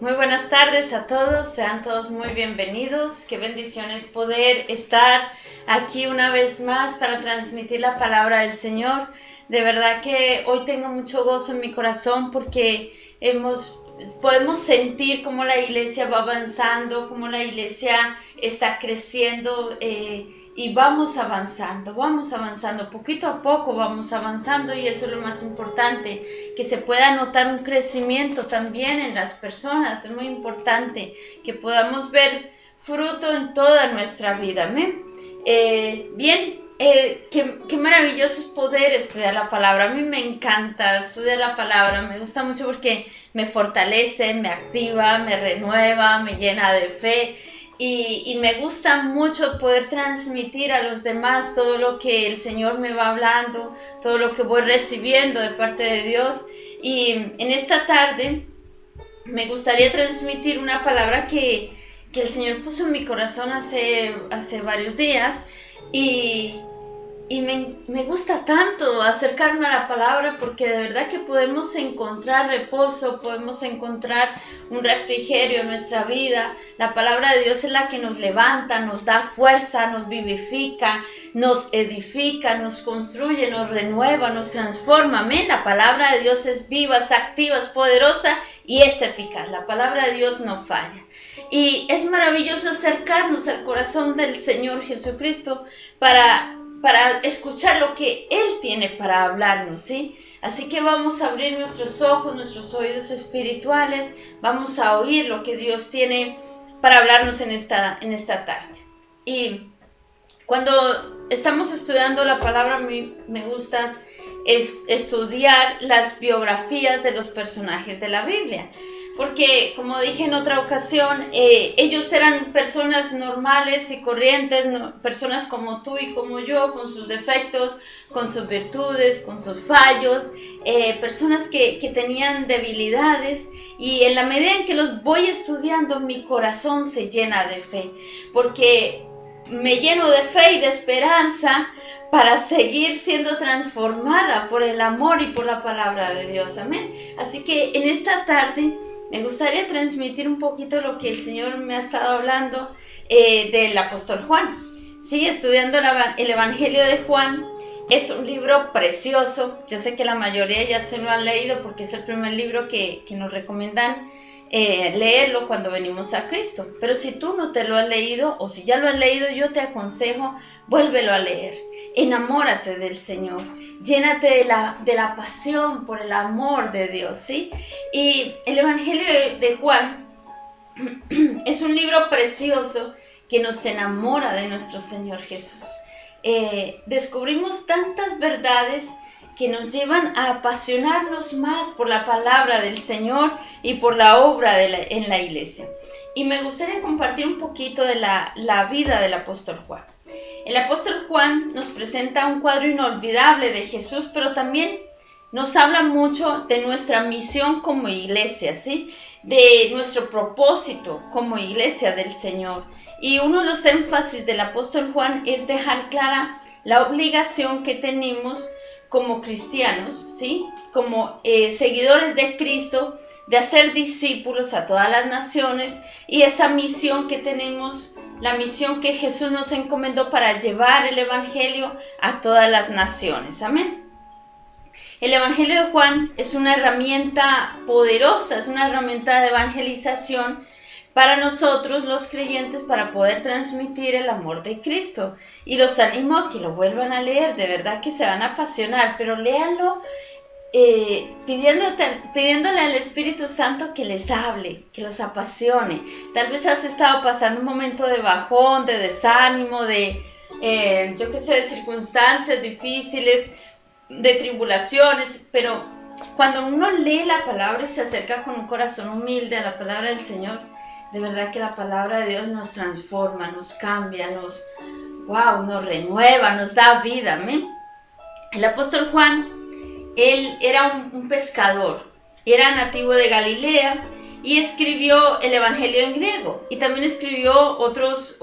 Muy buenas tardes a todos, sean todos muy bienvenidos. Qué bendición es poder estar aquí una vez más para transmitir la palabra del Señor. De verdad que hoy tengo mucho gozo en mi corazón porque podemos sentir cómo la iglesia va avanzando, cómo la iglesia está creciendo y vamos avanzando, poquito a poco vamos avanzando y eso es lo más importante, que se pueda notar un crecimiento también en las personas. Es muy importante que podamos ver fruto en toda nuestra vida. ¿Amén? Qué maravilloso es poder estudiar la palabra. A mí me encanta estudiar la palabra, me gusta mucho porque me fortalece, me activa, me renueva, me llena de fe y me gusta mucho poder transmitir a los demás todo lo que el Señor me va hablando, todo lo que voy recibiendo de parte de Dios. Y en esta tarde me gustaría transmitir una palabra que el Señor puso en mi corazón hace varios días y me gusta tanto acercarme a la palabra porque de verdad que podemos encontrar reposo, podemos encontrar un refrigerio en nuestra vida. La palabra de Dios es la que nos levanta, nos da fuerza, nos vivifica, nos edifica, nos construye, nos renueva, nos transforma. Amén. La palabra de Dios es viva, es activa, es poderosa y es eficaz. La palabra de Dios no falla. Y es maravilloso acercarnos al corazón del Señor Jesucristo para escuchar lo que Él tiene para hablarnos, ¿sí? Así que vamos a abrir nuestros ojos, nuestros oídos espirituales, vamos a oír lo que Dios tiene para hablarnos en esta tarde. Y cuando estamos estudiando la palabra, a mí me gusta estudiar las biografías de los personajes de la Biblia. Porque, como dije en otra ocasión, ellos eran personas normales y corrientes, personas como tú y como yo, con sus defectos, con sus virtudes, con sus fallos, personas que tenían debilidades. Y en la medida en que los voy estudiando, mi corazón se llena de fe, porque me lleno de fe y de esperanza para seguir siendo transformada por el amor y por la palabra de Dios. Amén. Así que en esta tarde me gustaría transmitir un poquito lo que el Señor me ha estado hablando del apóstol Juan. Sigue estudiando el Evangelio de Juan. Es un libro precioso. Yo sé que la mayoría ya se lo han leído porque es el primer libro que nos recomiendan leerlo cuando venimos a Cristo. Pero si tú no te lo has leído o si ya lo has leído, yo te aconsejo, vuélvelo a leer. Enamórate del Señor, llénate de la pasión por el amor de Dios, ¿sí? Y el Evangelio de Juan es un libro precioso que nos enamora de nuestro Señor Jesús. Descubrimos tantas verdades que nos llevan a apasionarnos más por la palabra del Señor y por la obra en la iglesia. Y me gustaría compartir un poquito de la vida del apóstol Juan. El apóstol Juan nos presenta un cuadro inolvidable de Jesús, pero también nos habla mucho de nuestra misión como iglesia, ¿sí? De nuestro propósito como iglesia del Señor. Y uno de los énfasis del apóstol Juan es dejar clara la obligación que tenemos como cristianos, ¿sí? Como seguidores de Cristo, de hacer discípulos a todas las naciones y esa misión que tenemos, la misión que Jesús nos encomendó para llevar el Evangelio a todas las naciones. Amén. El Evangelio de Juan es una herramienta poderosa, es una herramienta de evangelización para nosotros los creyentes para poder transmitir el amor de Cristo. Y los animo a que lo vuelvan a leer, de verdad que se van a apasionar, pero léanlo pidiéndole al Espíritu Santo que les hable, que los apasione. Tal vez has estado pasando un momento de bajón, de desánimo, de circunstancias difíciles, de tribulaciones, pero cuando uno lee la palabra y se acerca con un corazón humilde a la palabra del Señor, de verdad que la palabra de Dios nos transforma, nos cambia, nos renueva, nos da vida. ¿Amén? El apóstol Juan, él era un pescador, era nativo de Galilea y escribió el Evangelio en griego, y también escribió otros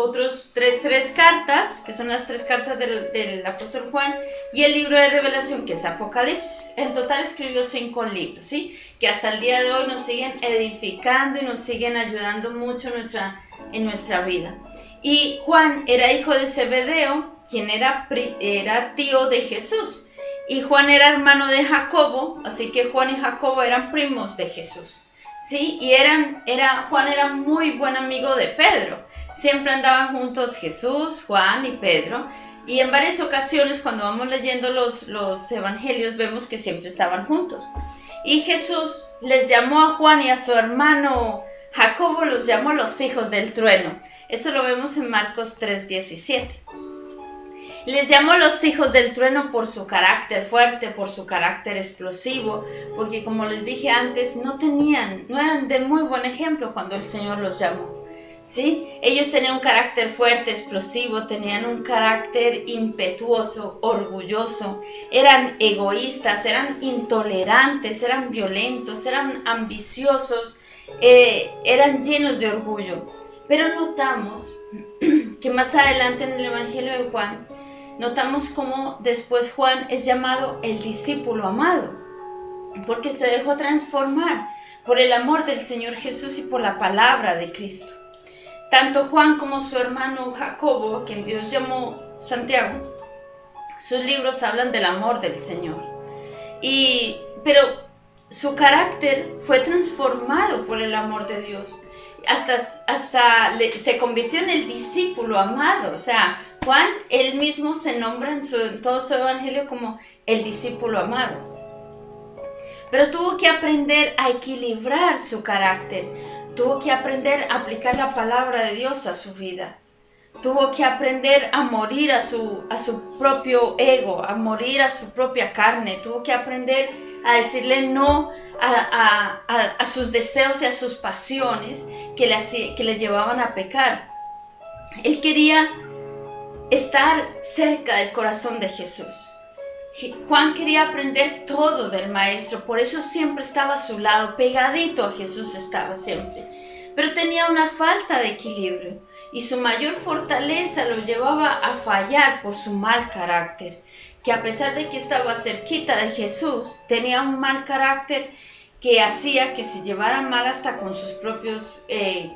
tres cartas, que son las 3 cartas del apóstol Juan, y el libro de Revelación, que es Apocalipsis. En total escribió 5 libros, ¿sí? Que hasta el día de hoy nos siguen edificando y nos siguen ayudando mucho en nuestra vida. Y Juan era hijo de Zebedeo, quien era tío de Jesús, y Juan era hermano de Jacobo, así que Juan y Jacobo eran primos de Jesús. Sí, y Juan era muy buen amigo de Pedro. Siempre andaban juntos Jesús, Juan y Pedro. Y en varias ocasiones, cuando vamos leyendo los evangelios, vemos que siempre estaban juntos. Y Jesús les llamó a Juan y a su hermano Jacobo, los llamó los hijos del trueno. Eso lo vemos en Marcos 3:17. Les llamó los hijos del trueno por su carácter fuerte, por su carácter explosivo, porque como les dije antes, no eran de muy buen ejemplo cuando el Señor los llamó, ¿sí? Ellos tenían un carácter fuerte, explosivo, tenían un carácter impetuoso, orgulloso, eran egoístas, eran intolerantes, eran violentos, eran ambiciosos, eran llenos de orgullo. Pero notamos que más adelante en el Evangelio de Juan, notamos cómo después Juan es llamado el discípulo amado, porque se dejó transformar por el amor del Señor Jesús y por la palabra de Cristo. Tanto Juan como su hermano Jacobo, a quien Dios llamó Santiago, sus libros hablan del amor del Señor. Pero su carácter fue transformado por el amor de Dios. Se convirtió en el discípulo amado. O sea, Juan, él mismo se nombra en todo su evangelio como el discípulo amado. Pero tuvo que aprender a equilibrar su carácter. Tuvo que aprender a aplicar la palabra de Dios a su vida. Tuvo que aprender a morir a su propio ego, a morir a su propia carne. Tuvo que aprender a decirle no a sus deseos y a sus pasiones que le llevaban a pecar. Él quería estar cerca del corazón de Jesús. Juan quería aprender todo del maestro, por eso siempre estaba a su lado, pegadito a Jesús estaba siempre. Pero tenía una falta de equilibrio y su mayor fortaleza lo llevaba a fallar por su mal carácter, que a pesar de que estaba cerquita de Jesús, tenía un mal carácter que hacía que se llevara mal hasta con sus propios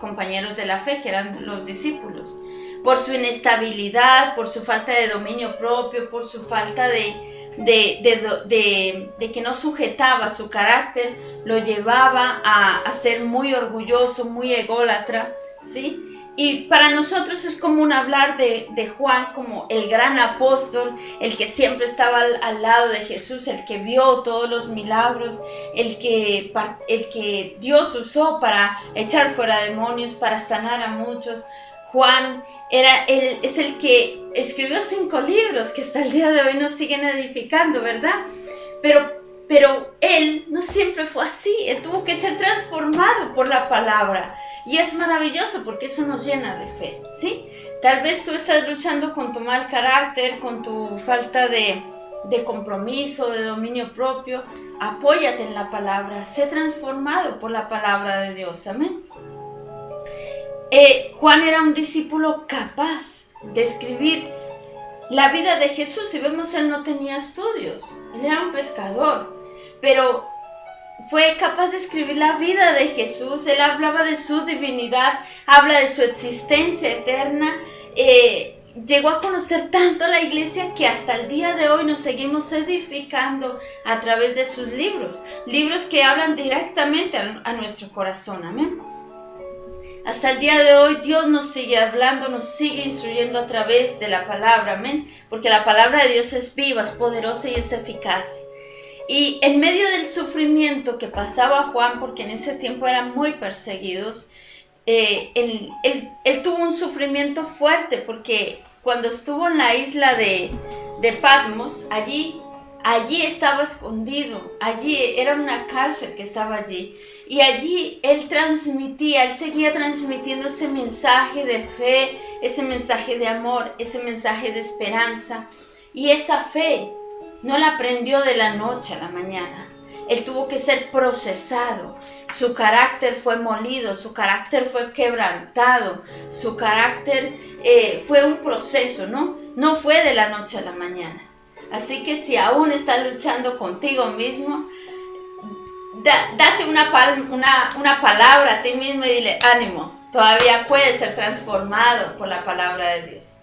compañeros de la fe, que eran los discípulos. Por su inestabilidad, por su falta de dominio propio, por su falta de que no sujetaba su carácter, lo llevaba a ser muy orgulloso, muy ególatra, ¿sí? Y para nosotros es común hablar de Juan como el gran apóstol, el que siempre estaba al lado de Jesús, el que vio todos los milagros, el que Dios usó para echar fuera demonios, para sanar a muchos. Juan es el que escribió 5 libros que hasta el día de hoy nos siguen edificando, ¿verdad? Pero él no siempre fue así, él tuvo que ser transformado por la palabra. Y es maravilloso porque eso nos llena de fe, ¿sí? Tal vez tú estás luchando con tu mal carácter, con tu falta de compromiso, de dominio propio. Apóyate en la palabra, sé transformado por la palabra de Dios, amén. Juan era un discípulo capaz de escribir la vida de Jesús. Y vemos, él no tenía estudios, él era un pescador, pero fue capaz de escribir la vida de Jesús. Él hablaba de su divinidad, habla de su existencia eterna. Llegó a conocer tanto a la iglesia que hasta el día de hoy nos seguimos edificando a través de sus libros que hablan directamente a nuestro corazón, amén. Hasta el día de hoy Dios nos sigue hablando, nos sigue instruyendo a través de la palabra, amén, porque la palabra de Dios es viva, es poderosa y es eficaz. Y en medio del sufrimiento que pasaba Juan, porque en ese tiempo eran muy perseguidos, él tuvo un sufrimiento fuerte, porque cuando estuvo en la isla de Patmos, allí estaba escondido, allí era una cárcel que estaba allí, y allí él seguía transmitiendo ese mensaje de fe, ese mensaje de amor, ese mensaje de esperanza, y esa fe no la aprendió de la noche a la mañana. Él tuvo que ser procesado. Su carácter fue molido, su carácter fue quebrantado, su carácter fue un proceso, ¿no? No fue de la noche a la mañana. Así que si aún estás luchando contigo mismo, date una palabra a ti mismo y dile, ánimo, todavía puedes ser transformado por la palabra de Dios.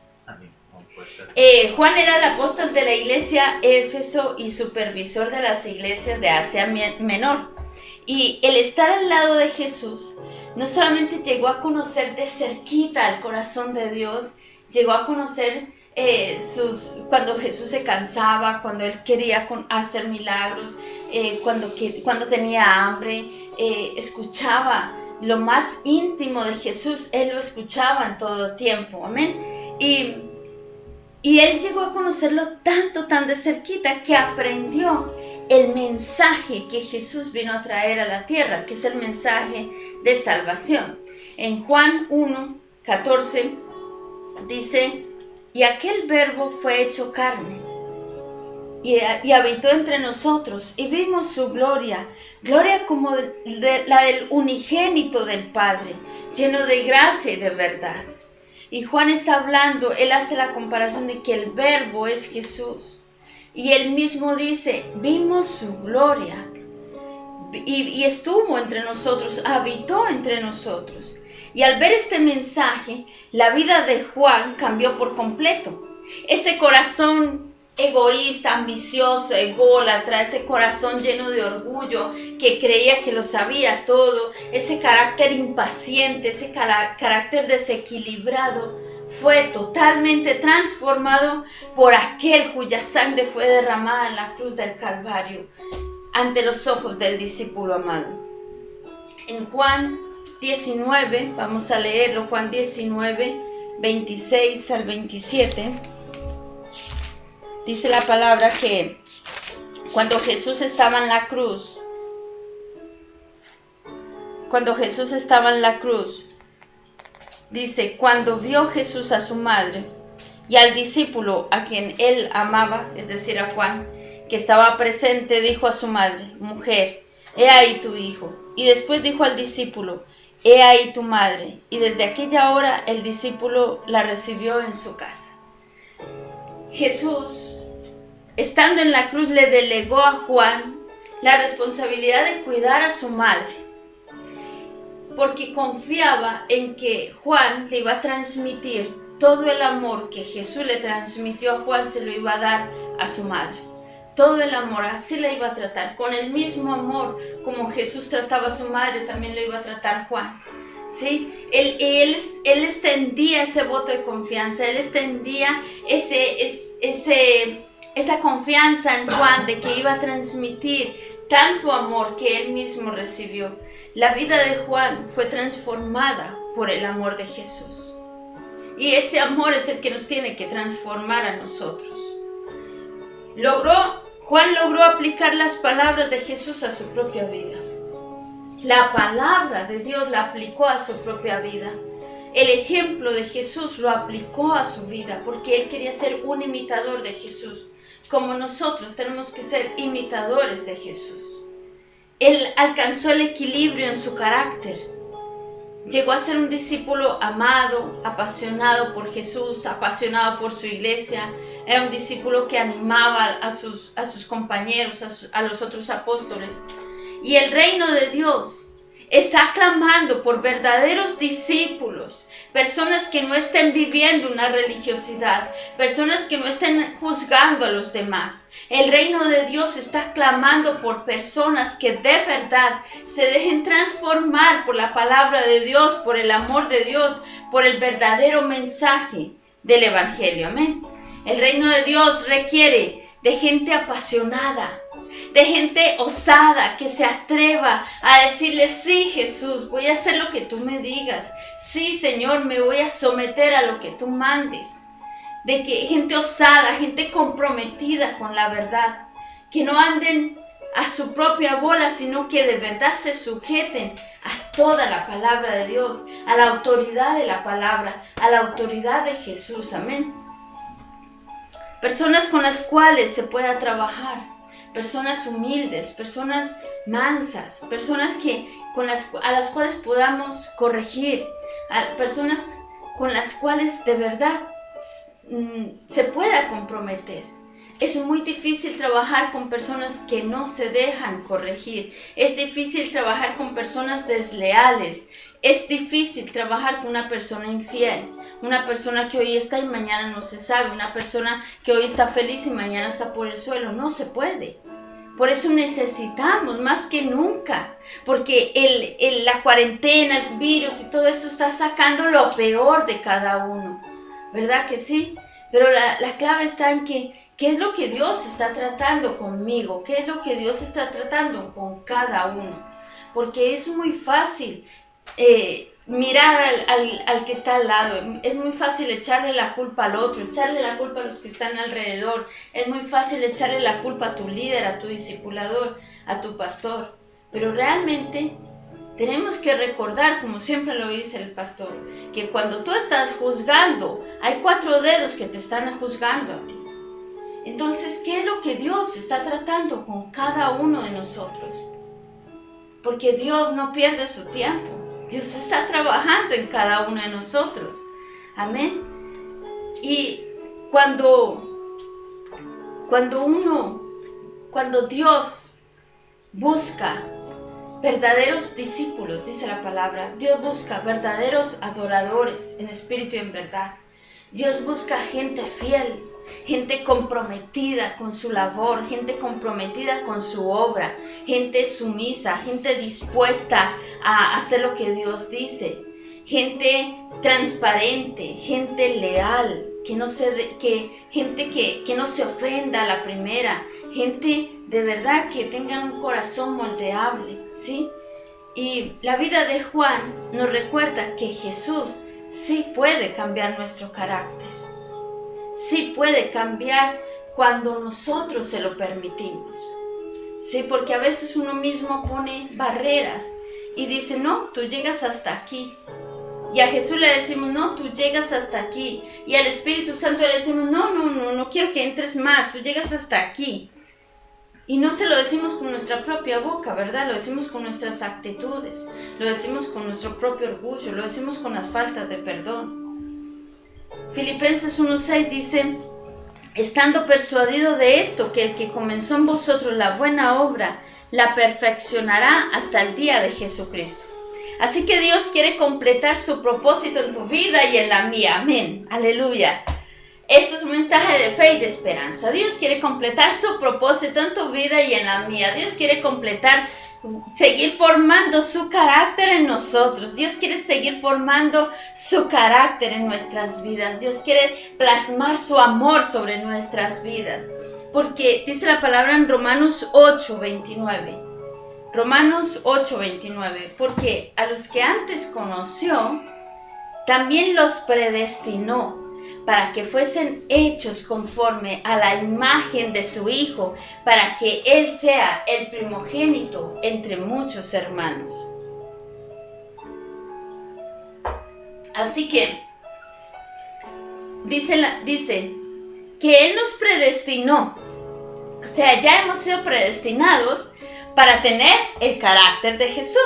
Juan era el apóstol de la iglesia Éfeso y supervisor de las iglesias de Asia Menor. Y el estar al lado de Jesús no solamente llegó a conocer de cerquita el corazón de Dios, llegó a conocer cuando Jesús se cansaba, cuando él quería hacer milagros, cuando tenía hambre, escuchaba lo más íntimo de Jesús, él lo escuchaba en todo tiempo, amén. Y él llegó a conocerlo tan de cerquita que aprendió el mensaje que Jesús vino a traer a la tierra, que es el mensaje de salvación. En Juan 1:14 dice, y aquel verbo fue hecho carne y habitó entre nosotros y vimos su gloria como la del unigénito del Padre, lleno de gracia y de verdad. Y Juan está hablando, él hace la comparación de que el verbo es Jesús. Y él mismo dice, vimos su gloria. Y estuvo entre nosotros, habitó entre nosotros. Y al ver este mensaje, la vida de Juan cambió por completo. Ese corazón egoísta, ambicioso, ególatra, ese corazón lleno de orgullo, que creía que lo sabía todo, ese carácter impaciente, ese carácter desequilibrado, fue totalmente transformado por aquel cuya sangre fue derramada en la cruz del Calvario, ante los ojos del discípulo amado. En Juan 19, vamos a leerlo, Juan 19, 26 al 27, dice la palabra que cuando Jesús estaba en la cruz, dice, cuando vio Jesús a su madre y al discípulo a quien él amaba, es decir, a Juan, que estaba presente, dijo a su madre, mujer, he ahí tu hijo. Y después dijo al discípulo, he ahí tu madre. Y desde aquella hora el discípulo la recibió en su casa. Jesús, estando en la cruz, le delegó a Juan la responsabilidad de cuidar a su madre, porque confiaba en que Juan le iba a transmitir todo el amor que Jesús le transmitió a Juan, se lo iba a dar a su madre. Todo el amor, así la iba a tratar, con el mismo amor como Jesús trataba a su madre, también lo iba a tratar Juan. ¿Sí? Él extendía ese voto de confianza, él extendía esa confianza en Juan de que iba a transmitir tanto amor que él mismo recibió. La vida de Juan fue transformada por el amor de Jesús. Y ese amor es el que nos tiene que transformar a nosotros. Juan logró aplicar las palabras de Jesús a su propia vida. La palabra de Dios la aplicó a su propia vida. El ejemplo de Jesús lo aplicó a su vida porque él quería ser un imitador de Jesús. Como nosotros tenemos que ser imitadores de Jesús. Él alcanzó el equilibrio en su carácter. Llegó a ser un discípulo amado, apasionado por Jesús, apasionado por su iglesia. Era un discípulo que animaba a sus compañeros, a los otros apóstoles. Y el reino de Dios está clamando por verdaderos discípulos, personas que no estén viviendo una religiosidad, personas que no estén juzgando a los demás. El reino de Dios está clamando por personas que de verdad se dejen transformar por la palabra de Dios, por el amor de Dios, por el verdadero mensaje del Evangelio. Amén. El reino de Dios requiere de gente apasionada, de gente osada, que se atreva a decirle, sí Jesús, voy a hacer lo que tú me digas. Sí Señor, me voy a someter a lo que tú mandes. De que gente osada, gente comprometida con la verdad, que no anden a su propia bola, sino que de verdad se sujeten a toda la palabra de Dios, a la autoridad de la palabra, a la autoridad de Jesús. Amén. Personas con las cuales se pueda trabajar, personas humildes, personas mansas, personas a las cuales podamos corregir, personas con las cuales de verdad se pueda comprometer. Es muy difícil trabajar con personas que no se dejan corregir. Es difícil trabajar con personas desleales. Es difícil trabajar con una persona infiel. Una persona que hoy está y mañana no se sabe. Una persona que hoy está feliz y mañana está por el suelo. No se puede. Por eso necesitamos más que nunca. Porque la cuarentena, el virus y todo esto está sacando lo peor de cada uno. ¿Verdad que sí? Pero la clave está en ¿qué es lo que Dios está tratando conmigo? ¿Qué es lo que Dios está tratando con cada uno? Porque es muy fácil mirar al que está al lado. Es muy fácil echarle la culpa al otro, echarle la culpa a los que están alrededor. Es muy fácil echarle la culpa a tu líder, a tu discipulador, a tu pastor. Pero realmente tenemos que recordar, como siempre lo dice el pastor, que cuando tú estás juzgando, hay 4 dedos que te están juzgando a ti. Entonces, ¿qué es lo que Dios está tratando con cada uno de nosotros? Porque Dios no pierde su tiempo. Dios está trabajando en cada uno de nosotros. Amén. Y cuando Dios busca verdaderos discípulos, dice la palabra, Dios busca verdaderos adoradores en espíritu y en verdad. Dios busca gente fiel, gente comprometida con su labor, gente comprometida con su obra, gente sumisa, gente dispuesta a hacer lo que Dios dice, gente transparente, gente leal, gente que no se ofenda a la primera, gente de verdad que tengan un corazón moldeable, ¿sí? Y la vida de Juan nos recuerda que Jesús sí puede cambiar nuestro carácter. Sí puede cambiar cuando nosotros se lo permitimos. Sí, porque a veces uno mismo pone barreras y dice, no, tú llegas hasta aquí. Y a Jesús le decimos, no, tú llegas hasta aquí. Y al Espíritu Santo le decimos, no quiero que entres más, tú llegas hasta aquí. Y no se lo decimos con nuestra propia boca, ¿verdad? Lo decimos con nuestras actitudes, lo decimos con nuestro propio orgullo, lo decimos con las faltas de perdón. Filipenses 1:6 dice, estando persuadido de esto, que el que comenzó en vosotros la buena obra, la perfeccionará hasta el día de Jesucristo. Así que Dios quiere completar su propósito en tu vida y en la mía. Amén. Aleluya. Esto es un mensaje de fe y de esperanza. Dios quiere completar su propósito en tu vida y en la mía. Dios quiere seguir formando su carácter en nosotros. Dios quiere seguir formando su carácter en nuestras vidas. Dios quiere plasmar su amor sobre nuestras vidas. Porque dice la palabra en Romanos 8:29. Romanos 8:29. Porque a los que antes conoció, también los predestinó para que fuesen hechos conforme a la imagen de su Hijo, para que Él sea el primogénito entre muchos hermanos. Así que, dice que Él nos predestinó, o sea, ya hemos sido predestinados para tener el carácter de Jesús.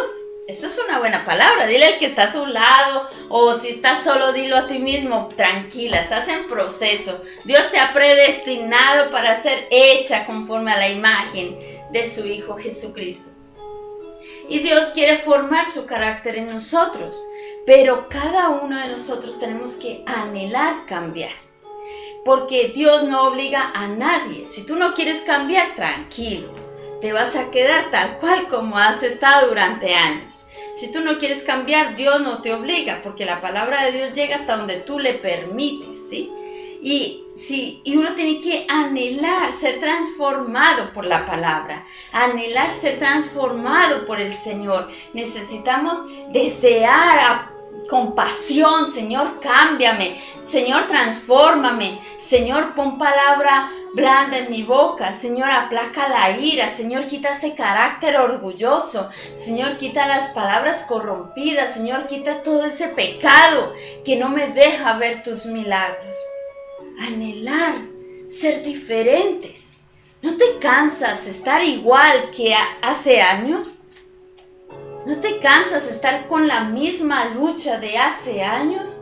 Esto es una buena palabra. Dile al que está a tu lado, o si estás solo, dilo a ti mismo. Tranquila, estás en proceso. Dios te ha predestinado para ser hecha conforme a la imagen de su Hijo Jesucristo. Y Dios quiere formar su carácter en nosotros. Pero cada uno de nosotros tenemos que anhelar cambiar. Porque Dios no obliga a nadie. Si tú no quieres cambiar, tranquilo. Te vas a quedar tal cual como has estado durante años. Si tú no quieres cambiar, Dios no te obliga, porque la palabra de Dios llega hasta donde tú le permites, ¿sí? Y uno tiene que anhelar ser transformado por la palabra, anhelar ser transformado por el Señor. Necesitamos desear con pasión, Señor, cámbiame, Señor, transfórmame, Señor, pon palabra blanda en mi boca, Señor, aplaca la ira, Señor, quita ese carácter orgulloso, Señor, quita las palabras corrompidas, Señor, quita todo ese pecado que no me deja ver tus milagros. Anhelar ser diferentes, ¿No te cansas de estar igual que hace años? ¿No te cansas de estar con la misma lucha de hace años?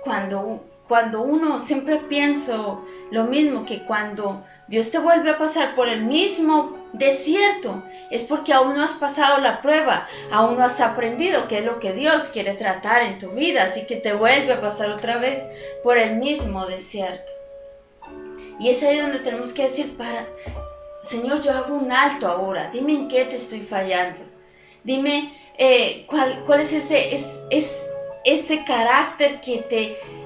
Cuando uno, siempre pienso lo mismo, que cuando Dios te vuelve a pasar por el mismo desierto, es porque aún no has pasado la prueba, aún no has aprendido qué es lo que Dios quiere tratar en tu vida, así que te vuelve a pasar otra vez por el mismo desierto. Y es ahí donde tenemos que decir, Señor, yo hago un alto ahora, dime en qué te estoy fallando, dime cuál es ese carácter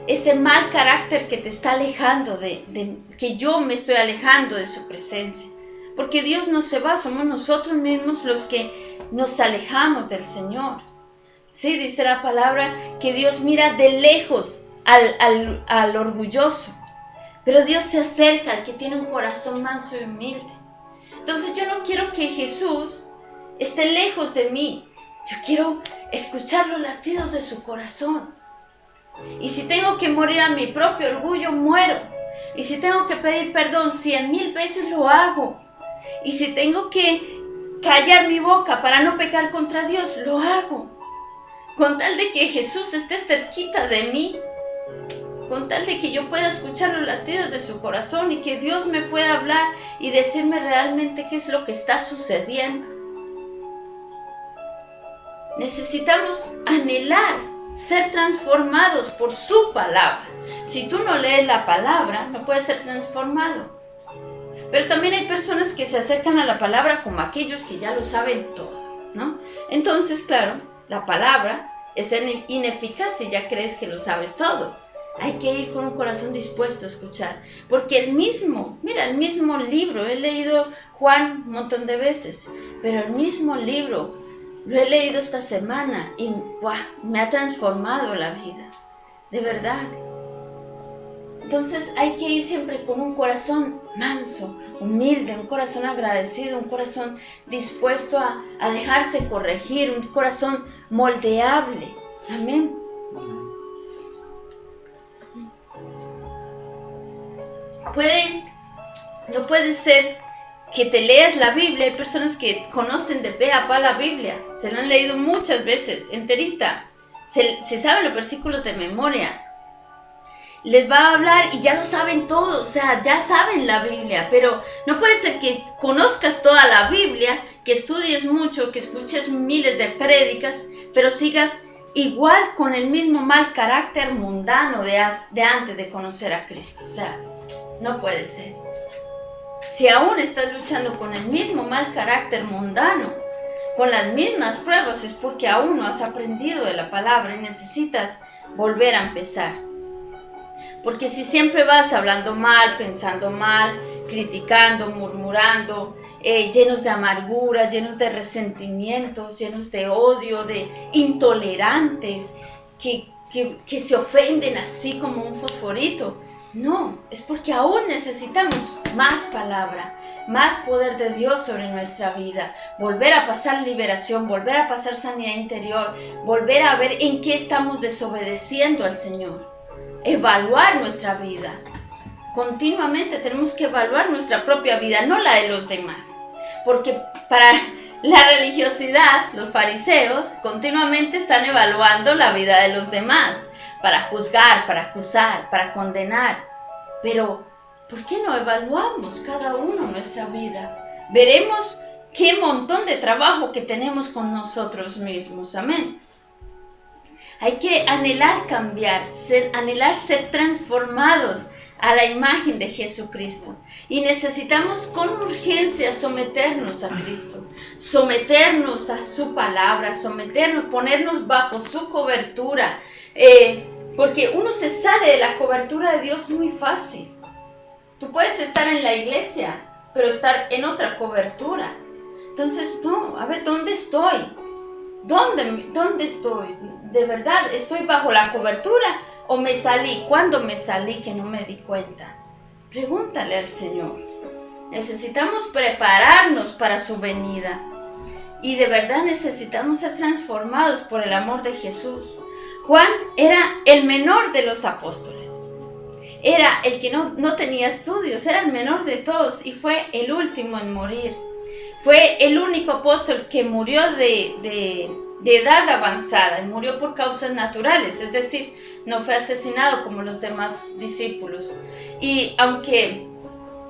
ese mal carácter que te está alejando que yo me estoy alejando de su presencia. Porque Dios no se va, somos nosotros mismos los que nos alejamos del Señor. Sí, dice la palabra que Dios mira de lejos al orgulloso, pero Dios se acerca al que tiene un corazón manso y humilde. Entonces yo no quiero que Jesús esté lejos de mí. Yo quiero escuchar los latidos de su corazón. Y si tengo que morir a mi propio orgullo, muero. Y si tengo que pedir perdón 100,000 veces, lo hago. Y si tengo que callar mi boca para no pecar contra Dios, lo hago. Con tal de que Jesús esté cerquita de mí. Con tal de que yo pueda escuchar los latidos de su corazón y que Dios me pueda hablar y decirme realmente qué es lo que está sucediendo. Necesitamos anhelar ser transformados por su palabra. Si tú no lees la palabra, no puedes ser transformado. Pero también hay personas que se acercan a la palabra como aquellos que ya lo saben todo, ¿no? Entonces, claro, la palabra es ineficaz si ya crees que lo sabes todo. Hay que ir con un corazón dispuesto a escuchar. Porque el mismo libro, he leído Juan un montón de veces, pero el mismo libro lo he leído esta semana y me ha transformado la vida, de verdad. Entonces hay que ir siempre con un corazón manso, humilde, un corazón agradecido, un corazón dispuesto a dejarse corregir, un corazón moldeable. Amén. No puede ser que te leas la Biblia. Hay personas que conocen de pe a pa la Biblia, se la han leído muchas veces, enterita, se saben los versículos de memoria, les va a hablar y ya lo saben todo, o sea, ya saben la Biblia, pero no puede ser que conozcas toda la Biblia, que estudies mucho, que escuches miles de prédicas, pero sigas igual con el mismo mal carácter mundano de antes de conocer a Cristo. O sea, no puede ser. Si aún estás luchando con el mismo mal carácter mundano, con las mismas pruebas, es porque aún no has aprendido de la palabra y necesitas volver a empezar. Porque si siempre vas hablando mal, pensando mal, criticando, murmurando, llenos de amargura, llenos de resentimientos, llenos de odio, de intolerantes, que se ofenden así como un fosforito, no, es porque aún necesitamos más palabra, más poder de Dios sobre nuestra vida, volver a pasar liberación, volver a pasar sanidad interior, volver a ver en qué estamos desobedeciendo al Señor, evaluar nuestra vida. Continuamente tenemos que evaluar nuestra propia vida, no la de los demás, porque para la religiosidad, los fariseos continuamente están evaluando la vida de los demás, para juzgar, para acusar, para condenar. Pero, ¿por qué no evaluamos cada uno nuestra vida? Veremos qué montón de trabajo que tenemos con nosotros mismos. Amén. Hay que anhelar cambiar, anhelar ser transformados a la imagen de Jesucristo. Y necesitamos con urgencia someternos a Cristo, someternos a su palabra, ponernos bajo su cobertura, porque uno se sale de la cobertura de Dios muy fácil. Tú puedes estar en la iglesia, pero estar en otra cobertura. Entonces, no, a ver, ¿dónde estoy? ¿Dónde estoy? ¿De verdad estoy bajo la cobertura o me salí? ¿Cuándo me salí que no me di cuenta? Pregúntale al Señor. Necesitamos prepararnos para su venida. Y de verdad necesitamos ser transformados por el amor de Jesús. Juan era el menor de los apóstoles. Era el que no tenía estudios, era el menor de todos y fue el último en morir. Fue el único apóstol que murió de edad avanzada y murió por causas naturales, es decir, no fue asesinado como los demás discípulos. Y aunque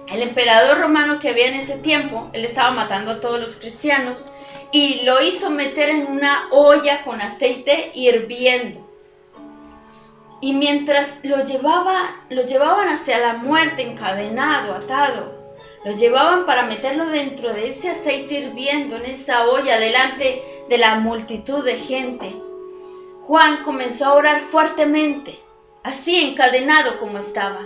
el emperador romano que había en ese tiempo, él estaba matando a todos los cristianos y lo hizo meter en una olla con aceite hirviendo. Y mientras lo llevaban hacia la muerte encadenado, atado, lo llevaban para meterlo dentro de ese aceite hirviendo en esa olla delante de la multitud de gente. Juan comenzó a orar fuertemente, así encadenado como estaba.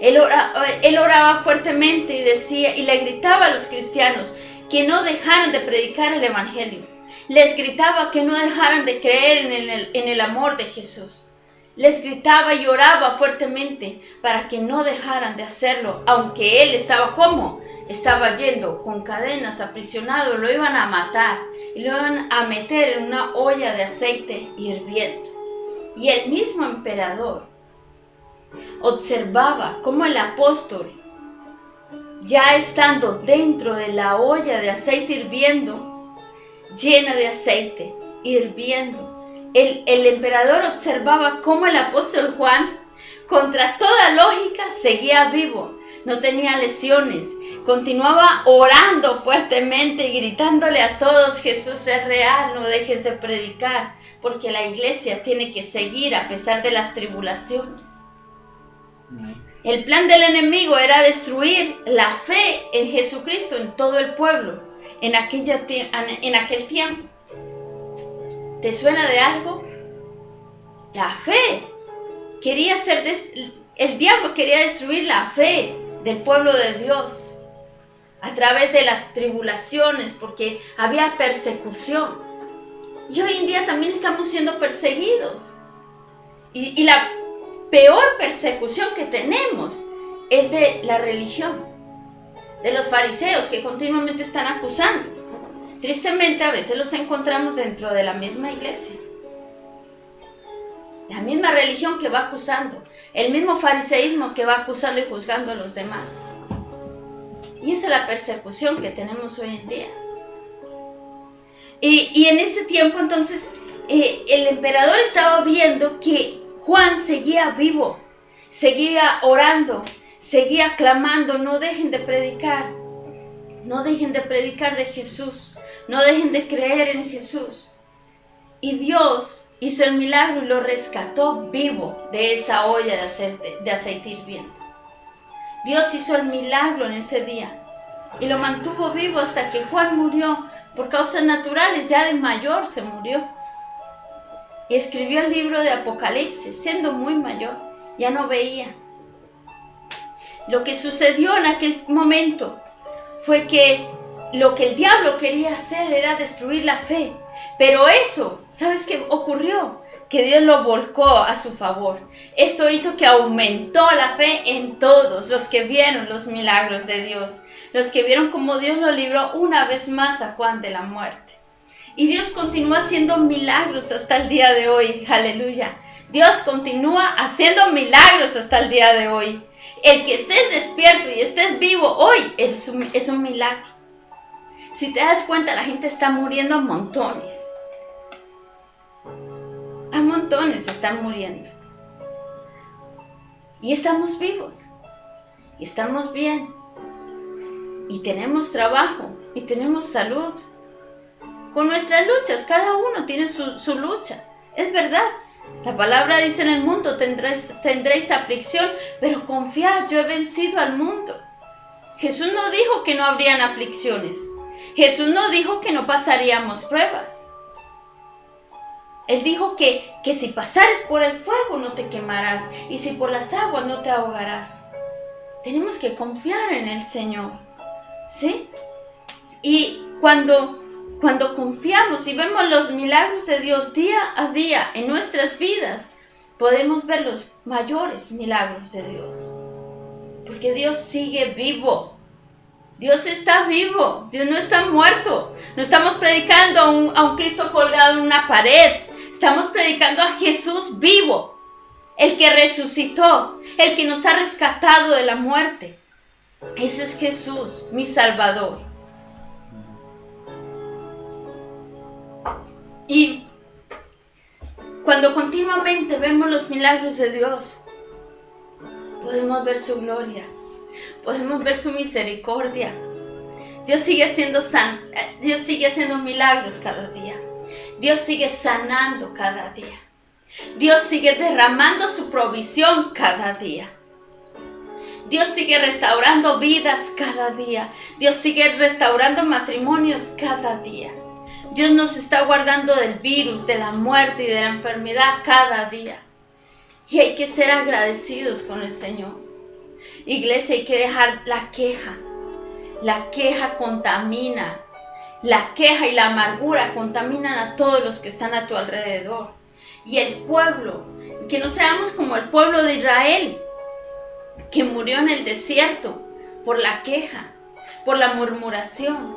Él oraba fuertemente y decía y le gritaba a los cristianos que no dejaran de predicar el evangelio. Les gritaba que no dejaran de creer en el amor de Jesús. Les gritaba y oraba fuertemente para que no dejaran de hacerlo, aunque él estaba ¿cómo? Estaba yendo con cadenas, aprisionado, lo iban a matar y lo iban a meter en una olla de aceite hirviendo. Y el mismo emperador observaba cómo el apóstol, ya estando dentro de la olla de aceite hirviendo, llena de aceite, hirviendo, el emperador observaba cómo el apóstol Juan, contra toda lógica, seguía vivo, no tenía lesiones, continuaba orando fuertemente y gritándole a todos: Jesús es real, no dejes de predicar, porque la iglesia tiene que seguir a pesar de las tribulaciones. El plan del enemigo era destruir la fe en Jesucristo en todo el pueblo en aquel tiempo. ¿Te suena de algo? La fe. El diablo quería destruir la fe del pueblo de Dios a través de las tribulaciones, porque había persecución. Y hoy en día también estamos siendo perseguidos. Y la peor persecución que tenemos es de la religión, de los fariseos que continuamente están acusando. Tristemente a veces los encontramos dentro de la misma iglesia. La misma religión que va acusando, el mismo fariseísmo que va acusando y juzgando a los demás. Y esa es la persecución que tenemos hoy en día. Y en ese tiempo entonces el emperador estaba viendo que Juan seguía vivo, seguía orando, seguía clamando: no dejen de predicar, no dejen de predicar de Jesús. No dejen de creer en Jesús. Y Dios hizo el milagro y lo rescató vivo de esa olla de aceite hirviendo. Dios hizo el milagro en ese día y lo mantuvo vivo hasta que Juan murió por causas naturales. Ya de mayor se murió. Y escribió el libro de Apocalipsis, siendo muy mayor. Ya no veía. Lo que sucedió en aquel momento fue que lo que el diablo quería hacer era destruir la fe. Pero eso, ¿sabes qué ocurrió? Que Dios lo volcó a su favor. Esto hizo que aumentó la fe en todos los que vieron los milagros de Dios. Los que vieron cómo Dios lo libró una vez más a Juan de la muerte. Y Dios continúa haciendo milagros hasta el día de hoy. Aleluya. Dios continúa haciendo milagros hasta el día de hoy. El que estés despierto y estés vivo hoy es un milagro. Si te das cuenta, la gente está muriendo a montones. A montones están muriendo. Y estamos vivos. Y estamos bien. Y tenemos trabajo. Y tenemos salud. Con nuestras luchas, cada uno tiene su lucha. Es verdad. La palabra dice: en el mundo tendréis aflicción, pero confiad, yo he vencido al mundo. Jesús no dijo que no habrían aflicciones. Jesús no dijo que no pasaríamos pruebas. Él dijo que si pasares por el fuego no te quemarás, y si por las aguas no te ahogarás. Tenemos que confiar en el Señor, ¿sí? Y cuando confiamos y vemos los milagros de Dios día a día en nuestras vidas, podemos ver los mayores milagros de Dios. Porque Dios sigue vivo. Dios está vivo. Dios no está muerto. No estamos predicando a un Cristo colgado en una pared. Estamos predicando a Jesús vivo. el que resucitó, el que nos ha rescatado de la muerte. Ese es Jesús, mi Salvador. Y cuando continuamente vemos los milagros de Dios, podemos ver su gloria, podemos ver su misericordia. Dios sigue haciendo milagros cada día. Dios sigue sanando cada día. Dios sigue derramando su provisión cada día. Dios sigue restaurando vidas cada día. Dios sigue restaurando matrimonios cada día. Dios nos está guardando del virus, de la muerte y de la enfermedad cada día. Y hay que ser agradecidos con el Señor. Iglesia, hay que dejar la queja. La queja contamina. La queja y la amargura contaminan a todos los que están a tu alrededor. Y el pueblo, que no seamos como el pueblo de Israel, que murió en el desierto por la queja, por la murmuración,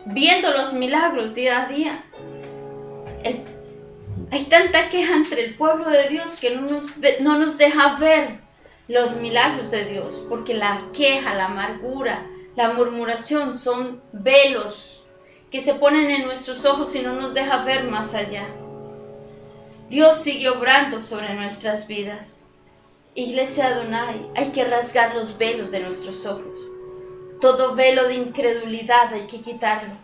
viendo los milagros día a día. Hay tanta queja entre el pueblo de Dios que no nos deja ver los milagros de Dios, porque la queja, la amargura, la murmuración son velos que se ponen en nuestros ojos y no nos deja ver más allá. Dios sigue obrando sobre nuestras vidas. Iglesia Adonai, hay que rasgar los velos de nuestros ojos. Todo velo de incredulidad hay que quitarlo.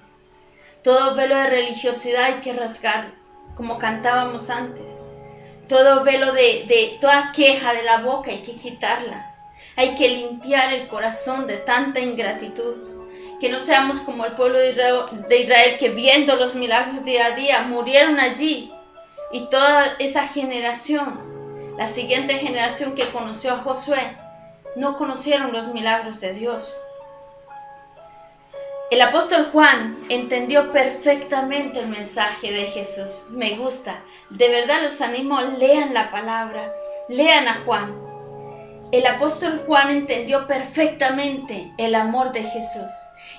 Todo velo de religiosidad hay que rasgarlo, como cantábamos antes. Todo velo de toda queja de la boca hay que quitarla. Hay que limpiar el corazón de tanta ingratitud. Que no seamos como el pueblo de Israel que viendo los milagros día a día murieron allí. Y toda esa generación, la siguiente generación que conoció a Josué, no conocieron los milagros de Dios. El apóstol Juan entendió perfectamente el mensaje de Jesús. Me gusta. De verdad los animo, lean la palabra. Lean a Juan. El apóstol Juan entendió perfectamente el amor de Jesús.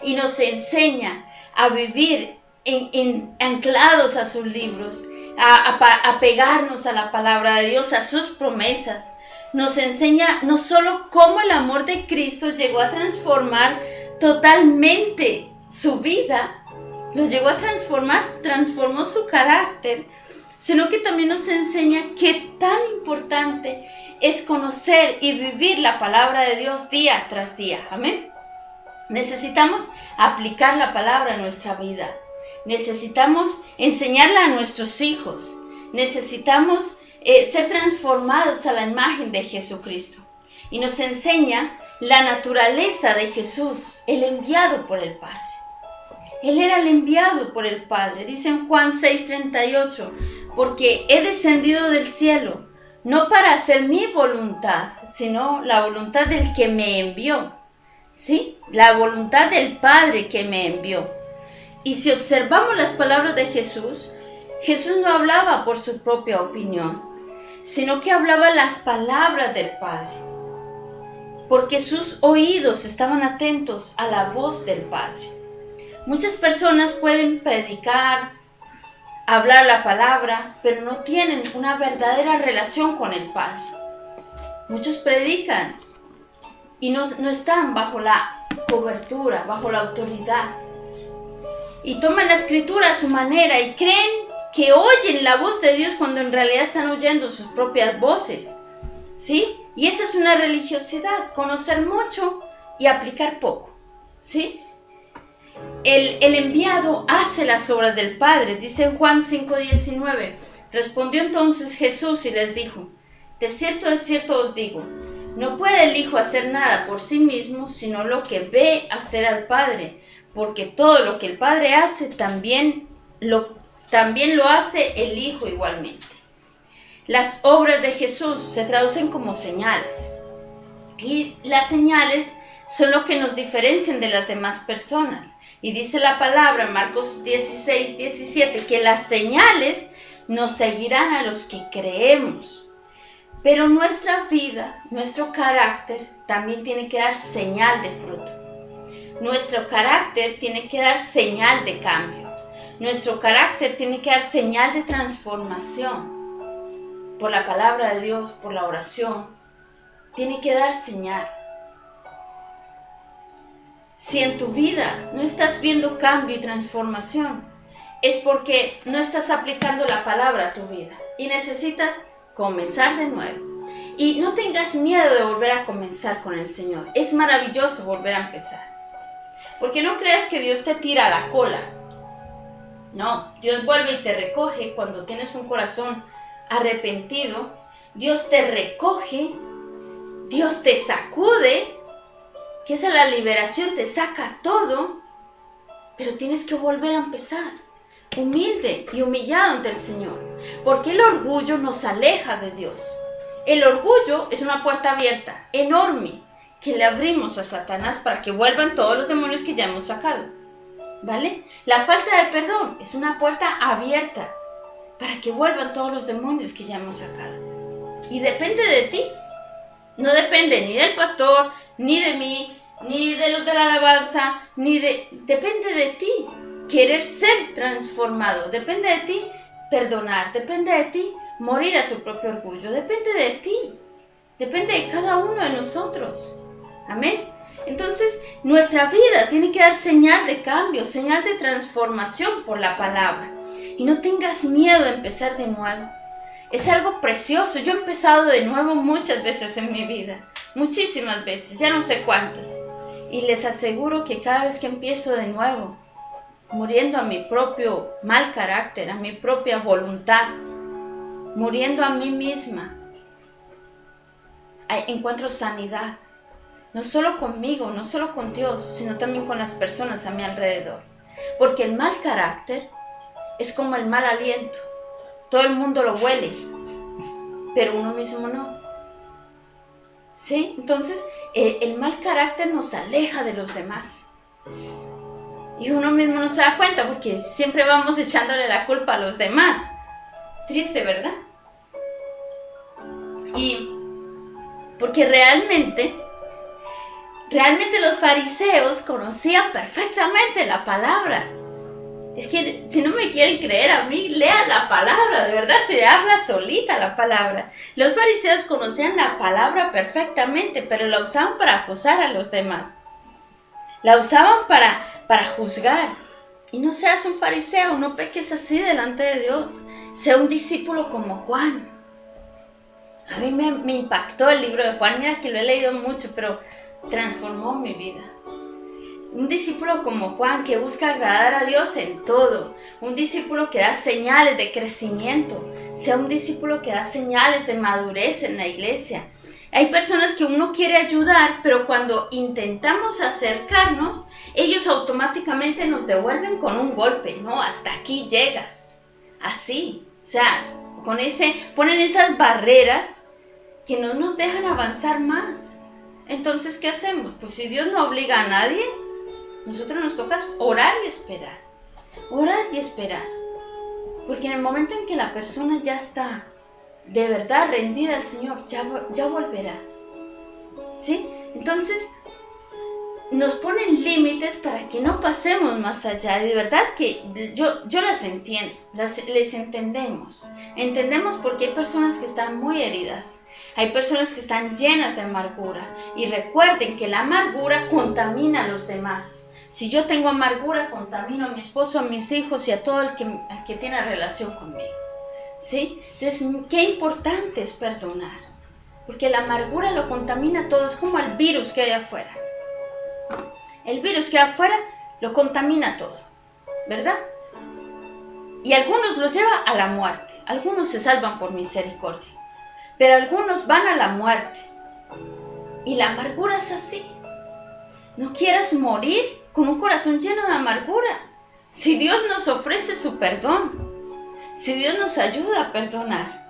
Y nos enseña a vivir anclados a sus libros. A pegarnos a la palabra de Dios, a sus promesas. Nos enseña no solo cómo el amor de Cristo llegó a transformar totalmente su vida, lo llegó a transformar, transformó su carácter, sino que también nos enseña qué tan importante es conocer y vivir la palabra de Dios día tras día. Amén. Necesitamos aplicar la palabra a nuestra vida. Necesitamos enseñarla a nuestros hijos. Necesitamos ser transformados a la imagen de Jesucristo. Y nos enseña la naturaleza de Jesús, el enviado por el Padre. Él era el enviado por el Padre. Dice en Juan 6:38, porque he descendido del cielo, no para hacer mi voluntad, sino la voluntad del que me envió. ¿Sí? La voluntad del Padre que me envió. Y si observamos las palabras de Jesús, Jesús no hablaba por su propia opinión, sino que hablaba las palabras del Padre, porque sus oídos estaban atentos a la voz del Padre. Muchas personas pueden predicar, hablar la palabra, pero no tienen una verdadera relación con el Padre. Muchos predican y no están bajo la cobertura, bajo la autoridad. Y toman la escritura a su manera y creen que oyen la voz de Dios cuando en realidad están oyendo sus propias voces. ¿Sí? Y esa es una religiosidad, conocer mucho y aplicar poco. ¿Sí? El enviado hace las obras del Padre. Dice en Juan 5:19, respondió entonces Jesús y les dijo, de cierto os digo, no puede el Hijo hacer nada por sí mismo, sino lo que ve hacer al Padre, porque todo lo que el Padre hace también lo hace el Hijo igualmente. Las obras de Jesús se traducen como señales, y las señales son lo que nos diferencian de las demás personas. Y dice la palabra en Marcos 16:17 que las señales nos seguirán a los que creemos. Pero nuestra vida, nuestro carácter también tiene que dar señal de fruto. Nuestro carácter tiene que dar señal de cambio. Nuestro carácter tiene que dar señal de transformación. por la palabra de Dios, por la oración, tiene que dar señal. Si en tu vida no estás viendo cambio y transformación, es porque no estás aplicando la palabra a tu vida y necesitas comenzar de nuevo. Y no tengas miedo de volver a comenzar con el Señor. Es maravilloso volver a empezar. Porque no creas que Dios te tira a la cola. No, Dios vuelve y te recoge cuando tienes un corazón arrepentido. Dios te recoge, Dios te sacude, que esa es la liberación, te saca todo, pero tienes que volver a empezar, humilde y humillado ante el Señor, porque el orgullo nos aleja de Dios. El orgullo es una puerta abierta, enorme, que le abrimos a Satanás para que vuelvan todos los demonios que ya hemos sacado, ¿vale? La falta de perdón es una puerta abierta para que vuelvan todos los demonios que ya hemos sacado. Y depende de ti, no depende ni del pastor, ni de mí, ni de los de la alabanza, depende de ti querer ser transformado, depende de ti perdonar, depende de ti morir a tu propio orgullo, depende de ti, depende de cada uno de nosotros. Amén. Entonces, nuestra vida tiene que dar señal de cambio, señal de transformación por la palabra. Y no tengas miedo de empezar de nuevo. Es algo precioso. Yo he empezado de nuevo muchas veces en mi vida. Muchísimas veces, ya no sé cuántas. Y les aseguro que cada vez que empiezo de nuevo, muriendo a mi propio mal carácter, a mi propia voluntad, muriendo a mí misma, encuentro sanidad. No solo conmigo, no solo con Dios, sino también con las personas a mi alrededor. Porque el mal carácter es como el mal aliento. Todo el mundo lo huele, pero uno mismo no. ¿Sí? Entonces, el mal carácter nos aleja de los demás. Y uno mismo no se da cuenta porque siempre vamos echándole la culpa a los demás. Triste, ¿verdad? Y porque realmente los fariseos conocían perfectamente la palabra. Es que si no me quieren creer a mí, lean la palabra, de verdad se habla solita la palabra. Los fariseos conocían la palabra perfectamente, pero la usaban para acusar a los demás. La usaban para juzgar. Y no seas un fariseo, no peques así delante de Dios. Sea un discípulo como Juan. A mí me impactó el libro de Juan, mira que lo he leído mucho, pero transformó mi vida. Un discípulo como Juan que busca agradar a Dios en todo. Un discípulo que da señales de crecimiento. Sea un discípulo que da señales de madurez en la iglesia. Hay personas que uno quiere ayudar, pero cuando intentamos acercarnos, ellos automáticamente nos devuelven con un golpe. No, hasta aquí llegas. Así. O sea, ponen esas barreras que no nos dejan avanzar más. Entonces, ¿qué hacemos? Pues si Dios no obliga a nadie, nosotros nos toca orar y esperar. Orar y esperar. Porque en el momento en que la persona ya está de verdad rendida al Señor, ya volverá. ¿Sí? Entonces, nos ponen límites para que no pasemos más allá. Y de verdad que yo las entiendo, les entendemos. Entendemos porque hay personas que están muy heridas. Hay personas que están llenas de amargura. Y recuerden que la amargura contamina a los demás. Si yo tengo amargura, contamino a mi esposo, a mis hijos y a todo el que tiene relación conmigo. ¿Sí? Entonces, qué importante es perdonar. Porque la amargura lo contamina todo. Es como el virus que hay afuera. El virus que hay afuera lo contamina todo. ¿Verdad? Y algunos los lleva a la muerte. Algunos se salvan por misericordia. Pero algunos van a la muerte. Y la amargura es así. No quieras morir con un corazón lleno de amargura. Si Dios nos ofrece su perdón. Si Dios nos ayuda a perdonar.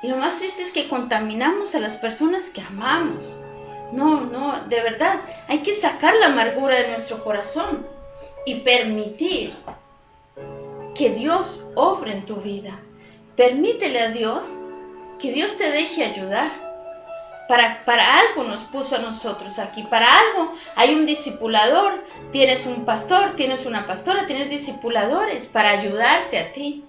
Y lo más triste es que contaminamos a las personas que amamos. No, de verdad. Hay que sacar la amargura de nuestro corazón. Y permitir que Dios obre en tu vida. Permítele a Dios que Dios te deje ayudar. Para algo nos puso a nosotros aquí. Para algo hay un discipulador. Tienes un pastor, tienes una pastora, tienes discipuladores para ayudarte a ti.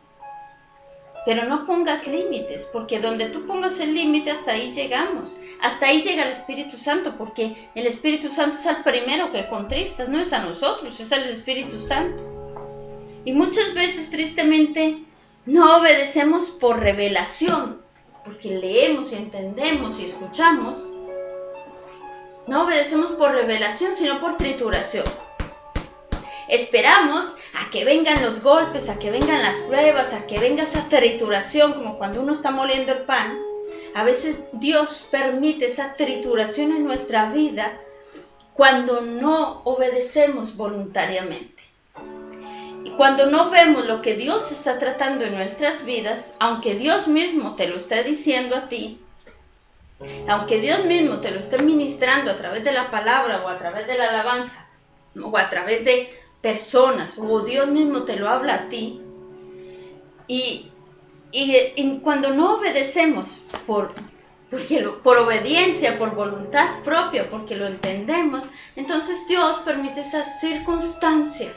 pero no pongas límites, porque donde tú pongas el límite, hasta ahí llegamos. Hasta ahí llega el Espíritu Santo, porque el Espíritu Santo es el primero que contristas, no es a nosotros, es al Espíritu Santo. Y muchas veces, tristemente, no obedecemos por revelación, porque leemos y entendemos y escuchamos. No obedecemos por revelación, sino por trituración. Esperamos a que vengan los golpes, a que vengan las pruebas, a que venga esa trituración, como cuando uno está moliendo el pan. A veces Dios permite esa trituración en nuestra vida cuando no obedecemos voluntariamente. Y cuando no vemos lo que Dios está tratando en nuestras vidas, aunque Dios mismo te lo esté diciendo a ti, aunque Dios mismo te lo esté ministrando a través de la palabra o a través de la alabanza o a través de personas, o Dios mismo te lo habla a ti, y cuando no obedecemos por obediencia, por voluntad propia, porque lo entendemos, entonces Dios permite esas circunstancias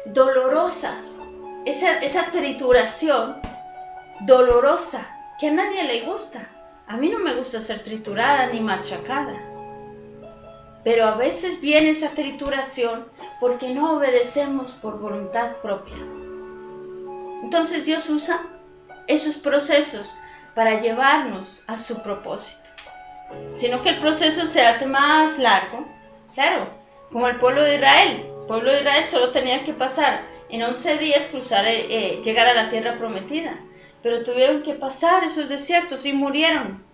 dolorosas, esa trituración dolorosa que a nadie le gusta. A mí no me gusta ser triturada ni machacada, pero a veces viene esa trituración porque no obedecemos por voluntad propia. Entonces Dios usa esos procesos para llevarnos a su propósito. Sino que el proceso se hace más largo, claro, como el pueblo de Israel. El pueblo de Israel solo tenía que pasar en 11 días, llegar a la tierra prometida. Pero tuvieron que pasar esos desiertos y murieron.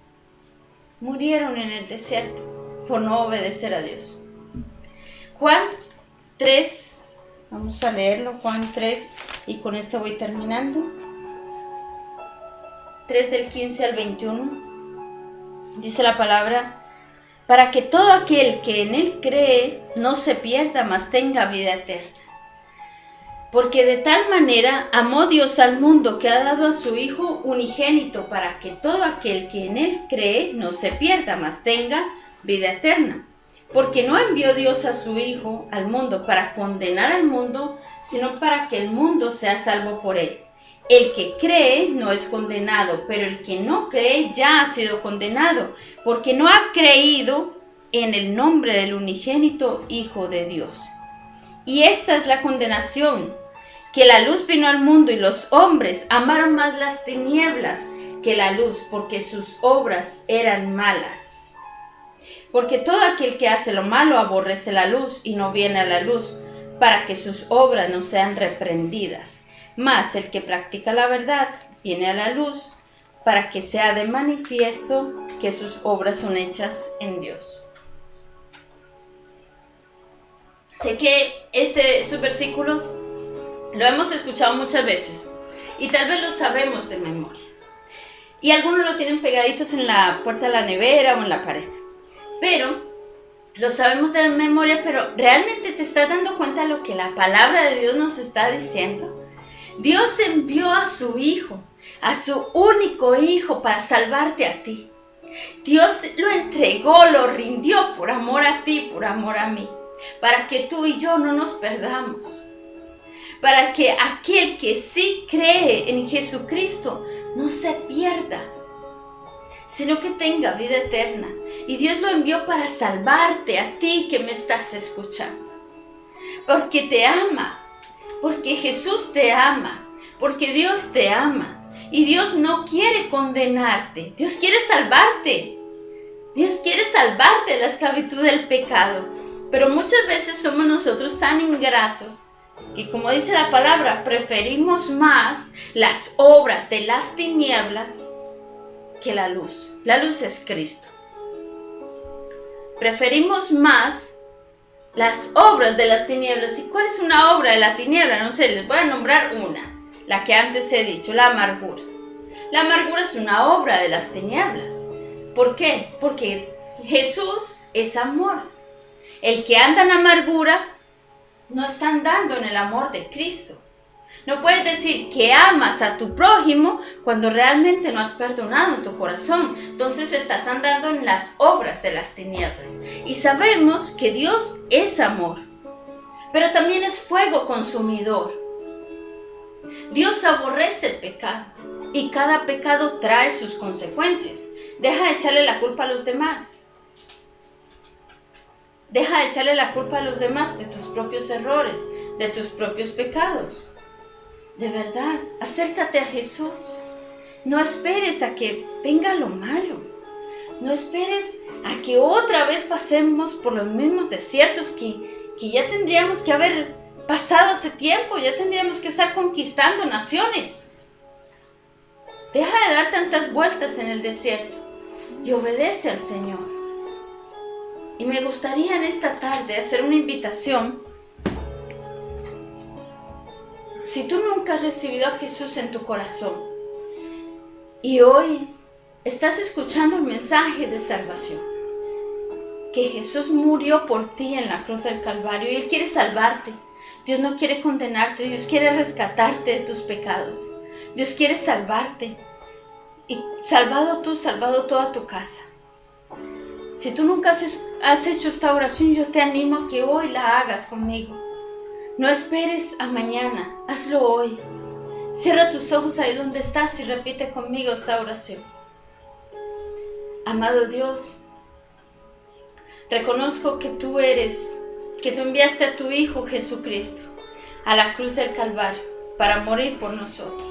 Murieron en el desierto por no obedecer a Dios. Juan 3, vamos a leerlo, Juan 3, y con esto voy terminando. 3 del 15 al 21, dice la palabra: para que todo aquel que en él cree no se pierda, mas tenga vida eterna. Porque de tal manera amó Dios al mundo, que ha dado a su Hijo unigénito, para que todo aquel que en él cree no se pierda, mas tenga vida eterna. Porque no envió Dios a su Hijo al mundo para condenar al mundo, sino para que el mundo sea salvo por él. El que cree no es condenado, pero el que no cree ya ha sido condenado, porque no ha creído en el nombre del unigénito Hijo de Dios. Y esta es la condenación, que la luz vino al mundo y los hombres amaron más las tinieblas que la luz, porque sus obras eran malas. Porque todo aquel que hace lo malo aborrece la luz y no viene a la luz, para que sus obras no sean reprendidas. Mas el que practica la verdad viene a la luz, para que sea de manifiesto que sus obras son hechas en Dios. Sé que estos versículos lo hemos escuchado muchas veces y tal vez lo sabemos de memoria. Y algunos lo tienen pegaditos en la puerta de la nevera o en la pared. Pero lo sabemos de memoria, pero ¿realmente te estás dando cuenta de lo que la palabra de Dios nos está diciendo? Dios envió a su Hijo, a su único Hijo, para salvarte a ti. Dios lo entregó, lo rindió por amor a ti, por amor a mí, para que tú y yo no nos perdamos. Para que aquel que sí cree en Jesucristo no se pierda, sino que tenga vida eterna. Y Dios lo envió para salvarte a ti que me estás escuchando. Porque te ama, porque Jesús te ama, porque Dios te ama. Y Dios no quiere condenarte, Dios quiere salvarte. Dios quiere salvarte de la esclavitud del pecado. Pero muchas veces somos nosotros tan ingratos que, como dice la palabra, preferimos más las obras de las tinieblas que la luz. La luz es Cristo. Preferimos más las obras de las tinieblas. ¿Y cuál es una obra de la tiniebla? No sé, les voy a nombrar una, la que antes he dicho, la amargura. La amargura es una obra de las tinieblas. ¿Por qué? Porque Jesús es amor. El que anda en amargura no está andando en el amor de Cristo. No puedes decir que amas a tu prójimo cuando realmente no has perdonado en tu corazón. Entonces estás andando en las obras de las tinieblas. Y sabemos que Dios es amor, pero también es fuego consumidor. Dios aborrece el pecado. Y cada pecado trae sus consecuencias. Deja de echarle la culpa a los demás. Deja de echarle la culpa a los demás de tus propios errores, de tus propios pecados. De verdad, acércate a Jesús. No esperes a que venga lo malo. No esperes a que otra vez pasemos por los mismos desiertos que ya tendríamos que haber pasado hace tiempo. Ya tendríamos que estar conquistando naciones. Deja de dar tantas vueltas en el desierto y obedece al Señor. Y me gustaría en esta tarde hacer una invitación. Si tú nunca has recibido a Jesús en tu corazón y hoy estás escuchando el mensaje de salvación, que Jesús murió por ti en la cruz del Calvario y Él quiere salvarte. Dios no quiere condenarte, Dios quiere rescatarte de tus pecados. Dios quiere salvarte. Y salvado tú, salvado toda tu casa. Si tú nunca has hecho esta oración, yo te animo a que hoy la hagas conmigo. No esperes a mañana, hazlo hoy. Cierra tus ojos ahí donde estás y repite conmigo esta oración. Amado Dios, reconozco que tú enviaste a tu Hijo Jesucristo a la cruz del Calvario para morir por nosotros.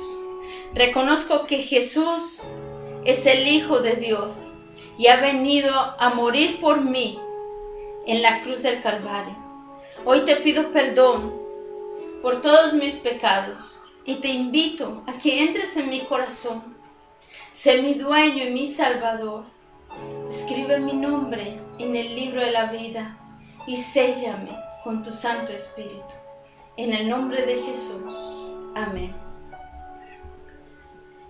Reconozco que Jesús es el Hijo de Dios y ha venido a morir por mí en la cruz del Calvario. Hoy te pido perdón por todos mis pecados y te invito a que entres en mi corazón. Sé mi dueño y mi salvador. Escribe mi nombre en el libro de la vida y séllame con tu Santo Espíritu. En el nombre de Jesús. Amén.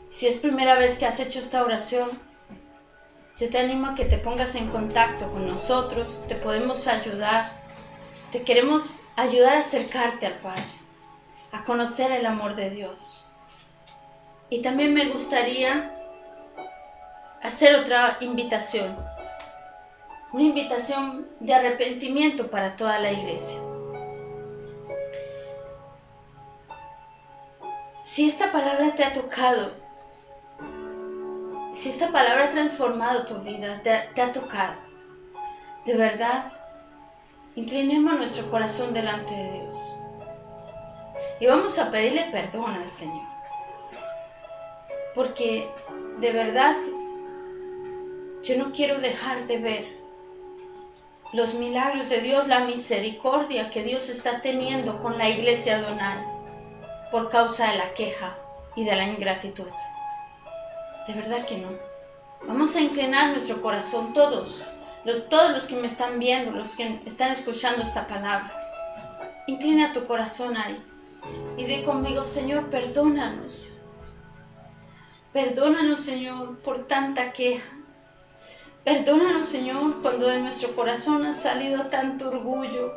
Si es primera vez que has hecho esta oración, yo te animo a que te pongas en contacto con nosotros. Te podemos ayudar. Te queremos ayudar a acercarte al Padre, a conocer el amor de Dios. Y también me gustaría hacer otra invitación. Una invitación de arrepentimiento para toda la iglesia. Si esta palabra te ha tocado, si esta palabra ha transformado tu vida, te ha tocado, de verdad, inclinemos nuestro corazón delante de Dios y vamos a pedirle perdón al Señor, porque de verdad yo no quiero dejar de ver los milagros de Dios, la misericordia que Dios está teniendo con la iglesia Adonai por causa de la queja y de la ingratitud. De verdad que no. Vamos a inclinar nuestro corazón todos los que me están viendo, los que están escuchando esta palabra. Inclina tu corazón ahí y di conmigo: Señor, perdónanos. Perdónanos, Señor, por tanta queja. Perdónanos, Señor, cuando de nuestro corazón ha salido tanto orgullo,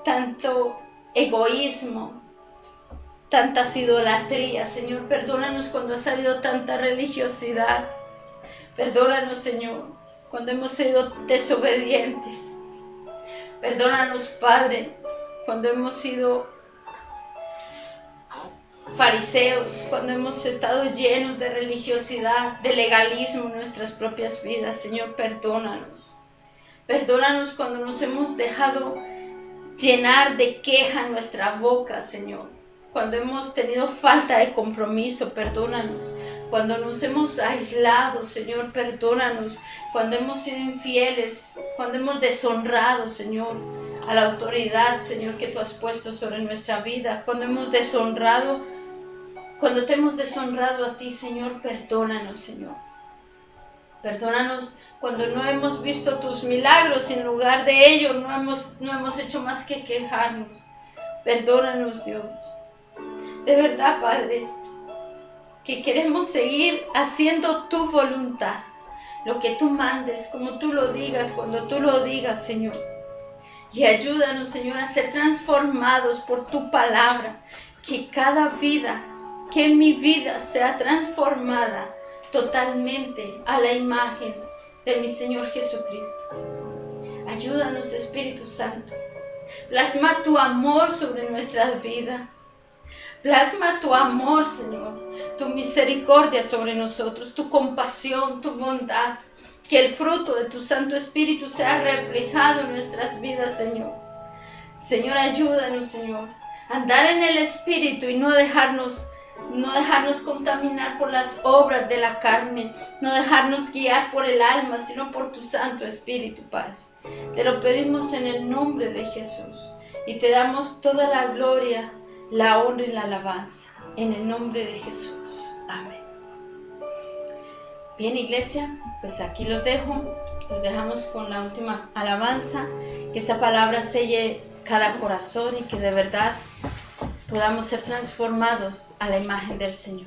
tanto egoísmo, tantas idolatrías. Señor, perdónanos cuando ha salido tanta religiosidad. Perdónanos, Señor, cuando hemos sido desobedientes. Perdónanos, Padre, cuando hemos sido fariseos, cuando hemos estado llenos de religiosidad, de legalismo en nuestras propias vidas. Señor, perdónanos. Perdónanos cuando nos hemos dejado llenar de queja en nuestra boca, Señor. Cuando hemos tenido falta de compromiso, perdónanos. Cuando nos hemos aislado, Señor, perdónanos. Cuando hemos sido infieles, cuando hemos deshonrado, Señor, a la autoridad, Señor, que tú has puesto sobre nuestra vida. Cuando te hemos deshonrado a ti, Señor, perdónanos, Señor. Perdónanos cuando no hemos visto tus milagros y en lugar de ello no hemos hecho más que quejarnos. Perdónanos, Dios. De verdad, Padre, que queremos seguir haciendo tu voluntad, lo que tú mandes, como tú lo digas, cuando tú lo digas, Señor. Y ayúdanos, Señor, a ser transformados por tu palabra, que mi vida sea transformada totalmente a la imagen de mi Señor Jesucristo. Ayúdanos, Espíritu Santo. Plasma tu amor sobre nuestras vidas. Plasma tu amor, Señor, tu misericordia sobre nosotros, tu compasión, tu bondad. Que el fruto de tu Santo Espíritu sea reflejado en nuestras vidas, Señor. Señor, ayúdanos, Señor, a andar en el Espíritu y no dejarnos contaminar por las obras de la carne, no dejarnos guiar por el alma, sino por tu Santo Espíritu, Padre. Te lo pedimos en el nombre de Jesús y te damos toda la gloria, la honra y la alabanza, en el nombre de Jesús. Amén. Bien, iglesia, pues aquí los dejamos con la última alabanza, que esta palabra selle cada corazón y que de verdad podamos ser transformados a la imagen del Señor.